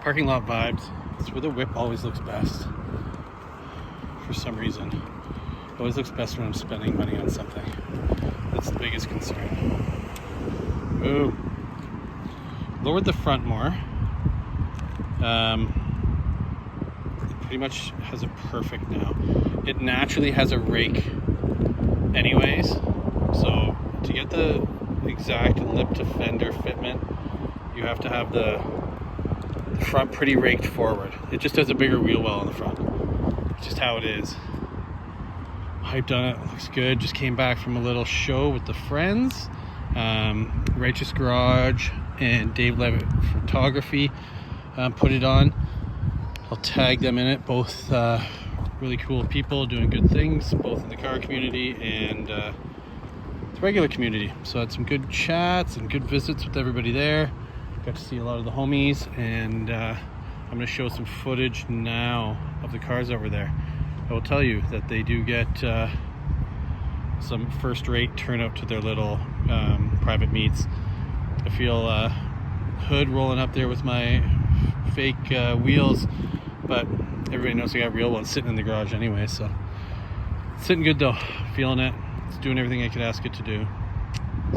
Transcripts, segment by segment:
Parking lot vibes. It's where the whip always looks best. For some reason. It always looks best when I'm spending money on something. That's the biggest concern. Ooh. Lowered the front more. It pretty much has a perfect now. It naturally has a rake anyways. So to get the exact lip to fender fitment, you have to have the front pretty raked forward. It just has a bigger wheel well on the front. It's just how it is. Hyped on it, looks good. Just came back from a little show with the friends. Righteous Garage and Dave Levitt Photography put it on. I'll tag them in it. Both really cool people doing good things, both in the car community and the regular community. So I had some good chats and good visits with everybody there. Got to see a lot of the homies, and I'm going to show some footage now of the cars over there. I will tell you that they do get some first-rate turnout to their little private meets. I feel hood rolling up there with my fake wheels, but everybody knows I got real ones sitting in the garage anyway, so it's sitting good though. Feeling it. It's doing everything I could ask it to do.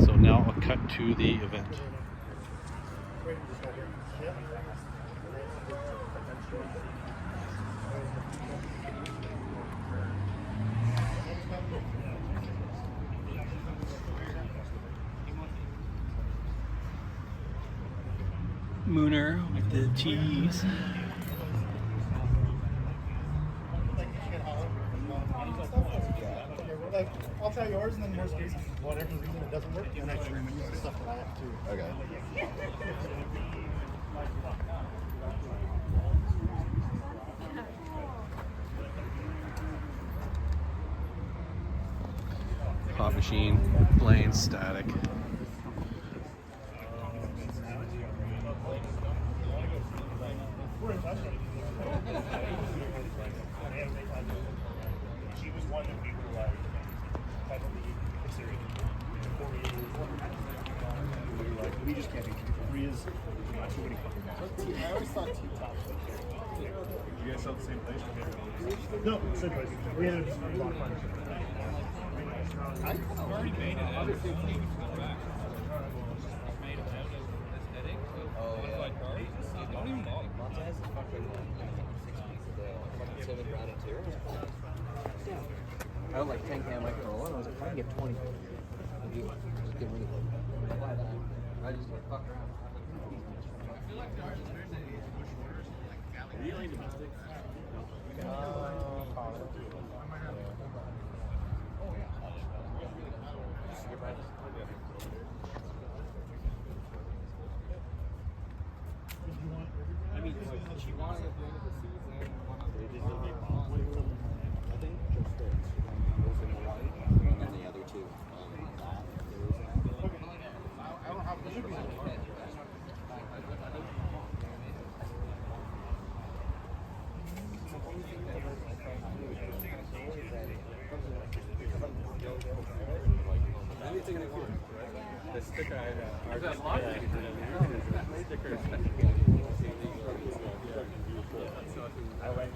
So now I'll cut to the event. Mooner with the tees. I'll try yours, and then worst case, whatever reason it doesn't work, then I can use the stuff that I have too. Okay. Pop machine, plain static. She was one that we were like heavily considering before we were like, we just can't do Korea's not too many fucking guys. I always thought T-Top was okay. You guys sell the same place? No, same place. We ended up just block partnership. I've already made it. Obviously, made it out of aesthetic. Modified cars. Don't even bother. Montez is fucking 6 7 round interior. I would like 10 cam like Corolla, and I was like, I can get 20. Just get rid of it. I just like fuck around. Really domestic? I mean, she wanted at the end of the season. They did the big bomb. I think just the those in the white, And then the other two. I don't have the should be. Anything they want. The sticker I stickers. I like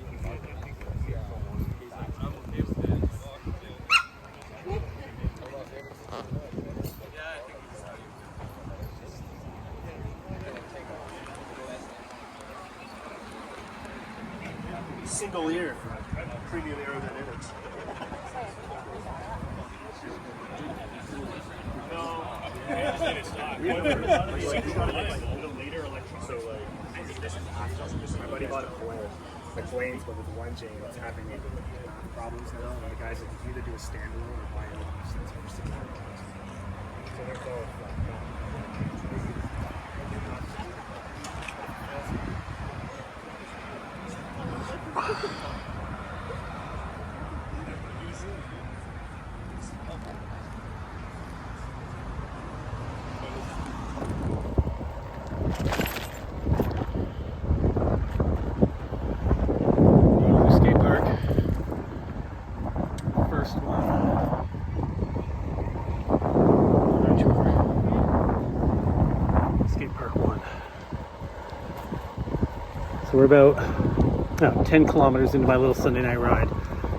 single ear, premium aerodynamics. No, it's not. We have a later electric, so like, I think this is half dozen. My buddy bought a Blaine, but with one chain, it's having problems now. And the guys like, you either do a standalone or buy it off. So it's for $600. So they're both like not. Skate park. First one. Another tour. we're about 10 kilometers into my little Sunday night ride.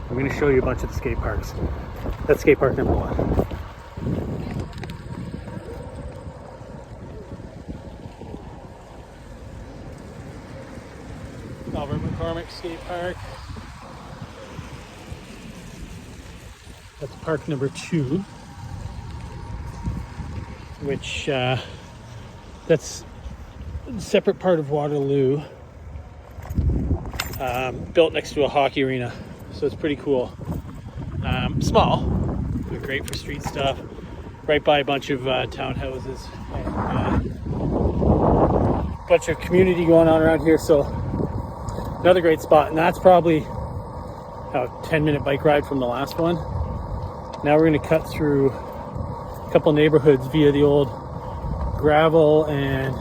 I'm going to show you a bunch of the skate parks. That's skate park number 1. Albert McCormick Skate Park. That's park number 2, which that's a separate part of Waterloo, built next to a hockey arena, so it's pretty cool. Small, but great for street stuff. Right by a bunch of townhouses, and a bunch of community going on around here. So another great spot, and that's probably a 10-minute bike ride from the last one. Now we're going to cut through a couple neighborhoods via the old gravel and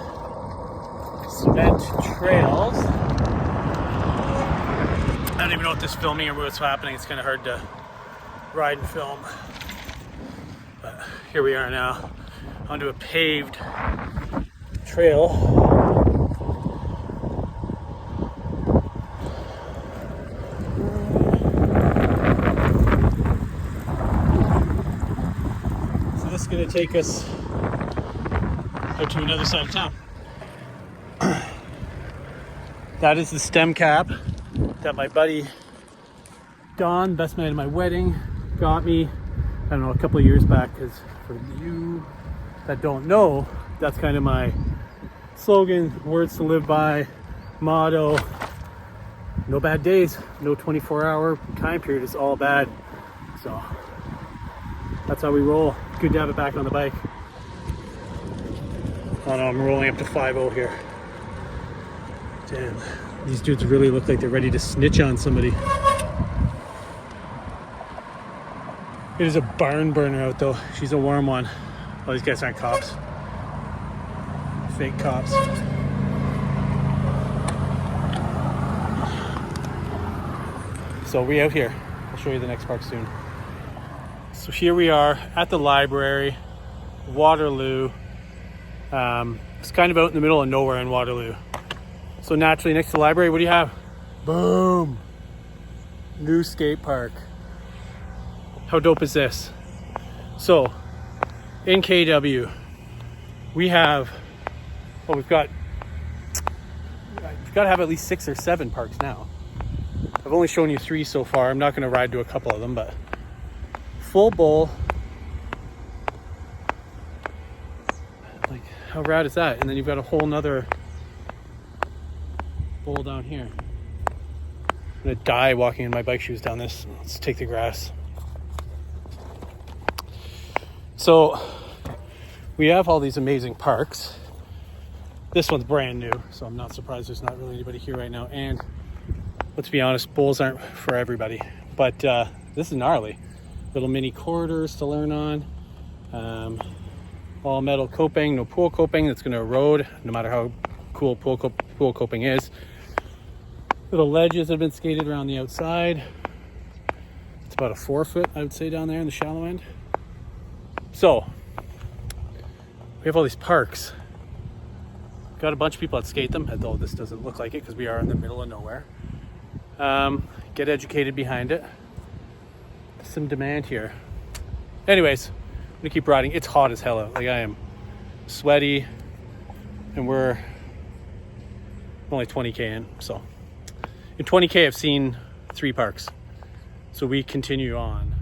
cement trails. I don't even know what this filming or what's happening. It's kind of hard to ride and film. But here we are now onto a paved trail. So this is going to take us out to another side of town. That is the stem cap that my buddy Don, best man at my wedding, got me, I don't know, a couple of years back. Because for you that don't know, that's kind of my slogan, words to live by, motto. No bad days, no 24-hour time period is all bad. So that's how we roll. Good to have it back on the bike. Oh no, I'm rolling up to 5-0 here. Damn, these dudes really look like they're ready to snitch on somebody. It is a barn burner out though. She's a warm one. Oh, these guys aren't cops. Fake cops. So we out here. I'll show you the next park soon. So here we are at the library, Waterloo. It's kind of out in the middle of nowhere in Waterloo. So naturally next to the library, what do you have? Boom! New skate park. How dope is this? So in KW, we have, well, we've got to have at least 6 or 7 parks now. I've only shown you 3 so far. I'm not going to ride to a couple of them, but full bowl. Like, how rad is that? And then you've got a whole nother bowl down here. I'm gonna die walking in my bike shoes down this. Let's take the grass. So we have all these amazing parks. This one's brand new, so I'm not surprised there's not really anybody here right now. And let's be honest, bowls aren't for everybody, but this is gnarly. Little mini corridors to learn on. All metal coping, no pool coping that's going to erode, no matter how cool pool coping is. Little ledges have been skated around the outside. It's about a 4 foot, I would say, down there in the shallow end. So we have all these parks. Got a bunch of people that skate them, although this doesn't look like it because we are in the middle of nowhere. Get educated behind it. Some demand here. Anyways, I'm gonna keep riding. It's hot as hell out. Like, I am sweaty, and we're only 20k in. So in 20k, I've seen 3 parks. So we continue on.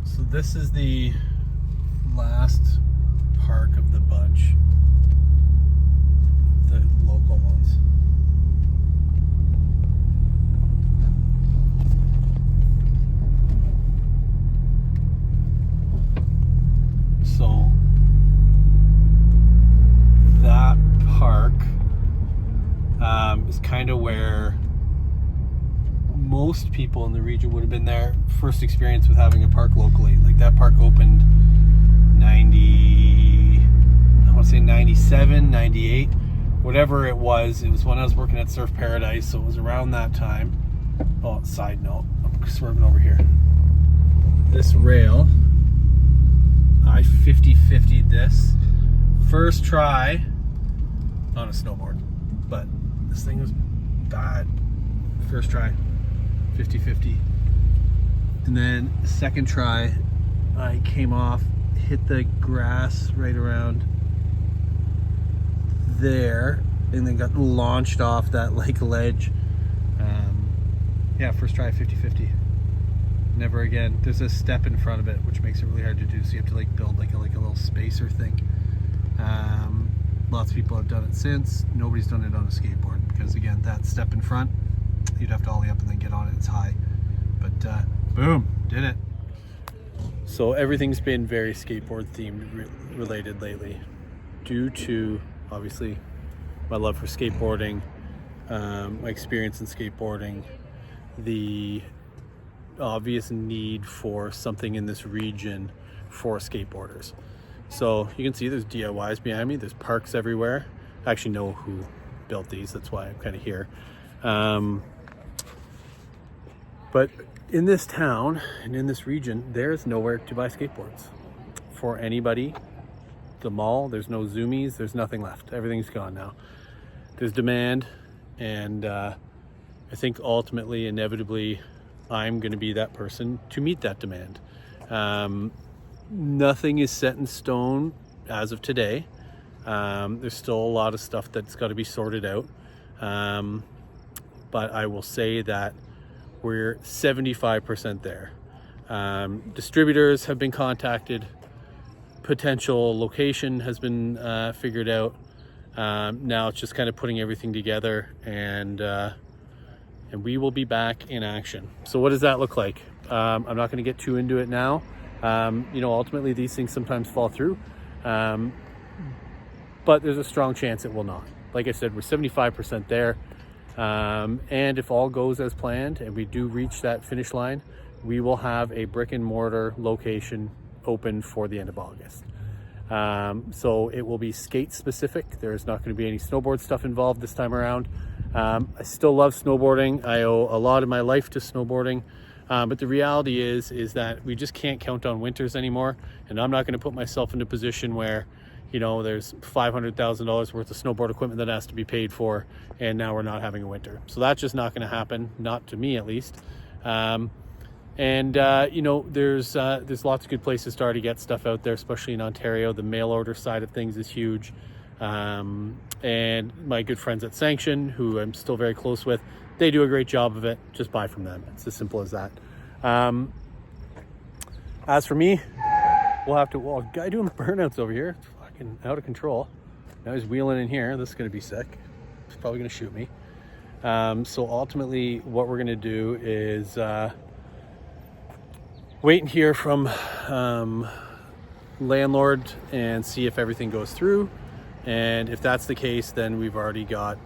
So this is the last park of the bunch. The local ones. So that park is kind of where most people in the region would have been their first experience with having a park locally. Like, that park opened 97, 98, whatever it was. It was when I was working at Surf Paradise, so it was around that time. Oh, side note, I'm swerving over here. This rail, I 50-50'd this. First try on a snowboard, but This thing was bad. First try, 50-50. And then second try, I came off, hit the grass right around there, and then got launched off that like ledge. Yeah, first try, 50-50. Never again. There's a step in front of it, which makes it really hard to do. So you have to like build like a little spacer thing. Lots of people have done it since. Nobody's done it on a skateboard because again, that step in front, you'd have to ollie up and then get on it. It's high, but boom, did it. So everything's been very skateboard themed related lately, due to obviously my love for skateboarding, my experience in skateboarding, the obvious need for something in this region for skateboarders. So you can see there's DIYs behind me, there's parks everywhere. I actually know who built these, that's why I'm kind of here. But in this town and in this region, there's nowhere to buy skateboards for anybody. The mall, there's no Zoomies, there's nothing left. Everything's gone now. There's demand, and I think ultimately, inevitably, I'm going to be that person to meet that demand. Nothing is set in stone as of today. There's still a lot of stuff that's got to be sorted out. But I will say that we're 75% there. Distributors have been contacted. Potential location has been figured out. Now it's just kind of putting everything together, and we will be back in action. So what does that look like? I'm not going to get too into it now. You know, ultimately these things sometimes fall through, but there's a strong chance it will not. Like I said, we're 75% there, and if all goes as planned and we do reach that finish line, we will have a brick and mortar location open for the end of August. So it will be skate specific. There's not going to be any snowboard stuff involved this time around. I still love snowboarding. I owe a lot of my life to snowboarding. But the reality is that we just can't count on winters anymore. And I'm not going to put myself in a position where, you know, there's $500,000 worth of snowboard equipment that has to be paid for, and now we're not having a winter. So that's just not going to happen, not to me at least. You know, there's lots of good places to already get stuff out there, especially in Ontario. The mail order side of things is huge. And my good friends at Sanction, who I'm still very close with, they do a great job of it. Just buy from them. It's as simple as that. As for me, we'll have to, well, a guy doing burnouts over here. It's fucking out of control. Now he's wheeling in here. This is going to be sick. He's probably going to shoot me. So ultimately what we're going to do is wait and hear from landlord and see if everything goes through. And if that's the case, then we've already got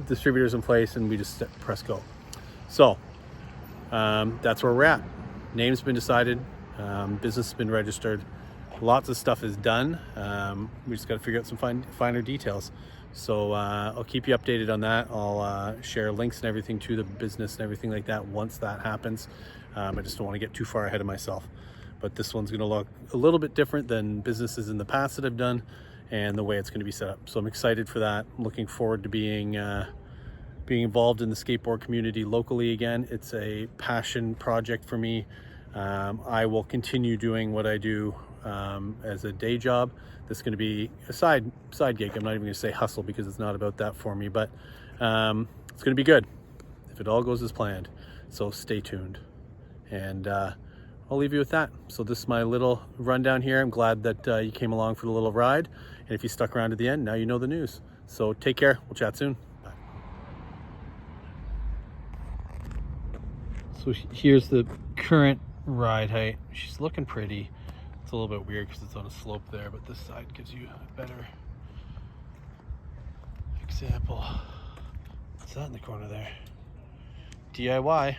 distributors in place and we just press go. So that's where we're at. Name's been decided, business has been registered, lots of stuff is done. We just got to figure out some finer details. So I'll keep you updated on that. I'll share links and everything to the business and everything like that once that happens. I just don't want to get too far ahead of myself. But this one's going to look a little bit different than businesses in the past that I've done, and the way it's going to be set up. So I'm excited for that. I'm looking forward to being involved in the skateboard community locally again. It's a passion project for me. I will continue doing what I do as a day job. This is going to be a side gig. I'm not even going to say hustle because it's not about that for me, but it's going to be good if it all goes as planned. So stay tuned, and I'll leave you with that. So this is my little rundown here. I'm glad that you came along for the little ride. And if you stuck around to the end, now you know the news. So take care. We'll chat soon. Bye. So here's the current ride height. She's looking pretty. It's a little bit weird because it's on a slope there, but this side gives you a better example. What's that in the corner there? DIY.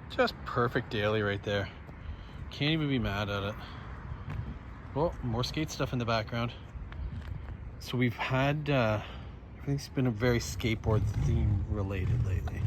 Just perfect daily right there. Can't even be mad at it. Well, more skate stuff in the background. So we've had, everything's been a very skateboard theme related lately.